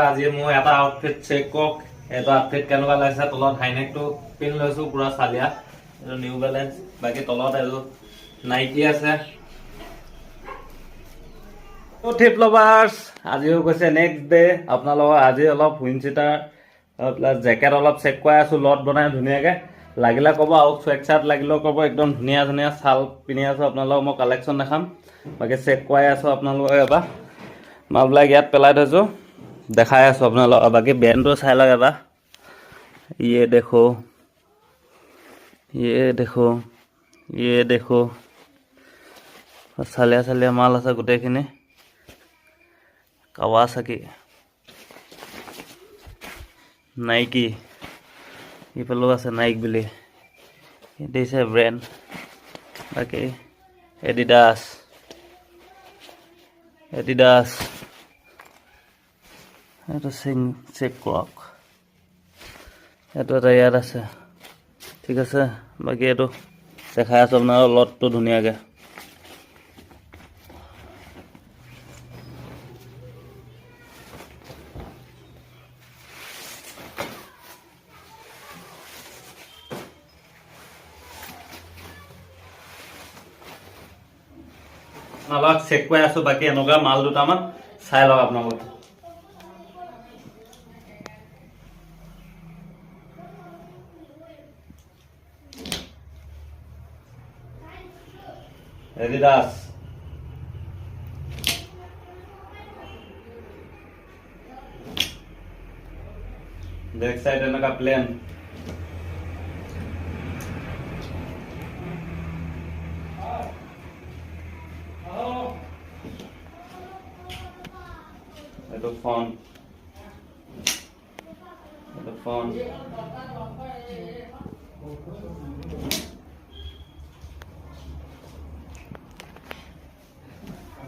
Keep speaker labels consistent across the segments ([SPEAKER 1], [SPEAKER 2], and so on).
[SPEAKER 1] আজি মই এটা আউটফিট চেক কৰক এটা আউটফিট কেনেকুৱা লাগিছে তলত হাইনেকটো পিন লৈছো পুৰা চালিয়া এইটো নিউ বেলেঞ্চ বাকি তলত এইটো নাইকি আছে তো টিপ লভাৰ্স আজিও কৈছে নেক্সট ডে আপোনালোকৰ আজি অলপ উইনচিটাৰ প্লাস জেকেট অলপ চেক কৰাই আছো লট বনাই ধুনীয়াকে লাগিলে ক'ব আৰু সোৱেক চাৰ্ট লাগিলেও ক'ব একদম ধুনীয়া ধুনীয়া শাল পিনি আছো আপোনালোকক মই কালেকশ্যন দেখাম বাকি চেক কৰাই আছো আপোনালোকক এবাৰ মালবিলাক ইয়াত পেলাই থৈছো দেখাই আছো আপোনালোকক বাকি ব্ৰেণ্ডটো চাই লওক এবাৰ ये देखो ये देखो सालिया सालिया माल আছে গোটেইখিনি কাৱাসাকি নাইকি ইফালো আছে নাইক বুলি দিছে ব্ৰেণ্ড বাকি এডিডাস এটা চেক কৰক এইটো এটা ইয়াত আছে ঠিক আছে বাকি এইটো দেখাই আছো আপোনাৰ লটটো ধুনীয়াকে মালক চেক কৰি আছো বাকি এনেকুৱা মাল দুটামান চাই লওক আপোনালোকে Adidas बैक साइड এনেকা প্লেন এটা ফোন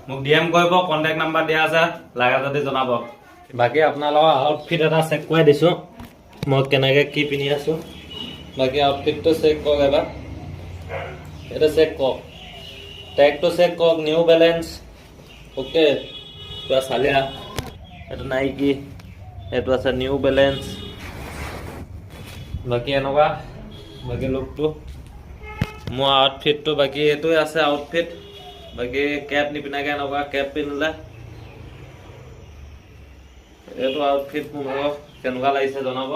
[SPEAKER 1] মোক ডিএম কৰিব কন্টাক্ট নাম্বাৰ দিয়া আছে লাগা যদি জনাব বাকি আপোনালোকৰ আউটফিট এটা চেক কৰি দিছো মই কেনেকৈ কি পিনি আছো বাকি আউটফিটটো চেক কৰক এবাৰ এটা চেক কৰক ট্যাগটো চেক কৰক নিউ বেলেঞ্চ ওকে পুৰা চালিয়া এটা নাইকি এইটো আছে নিউ বেলেঞ্চ বাকি এনেকুৱা বাকি লুকটো মোৰ আউটফিটটো বাকি এইটোৱে আছে আউটফিট বাকি কেপ নিপিনাকে এনেকুৱা কেপ পিন্ধিলে এইটো আউটফিট মোক কেনেকুৱা লাগিছে জনাব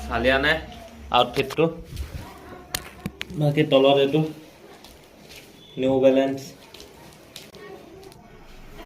[SPEAKER 1] চালিয়া নে আউটফিটটো বাকি তলত এইটো নিউ বেলেঞ্চ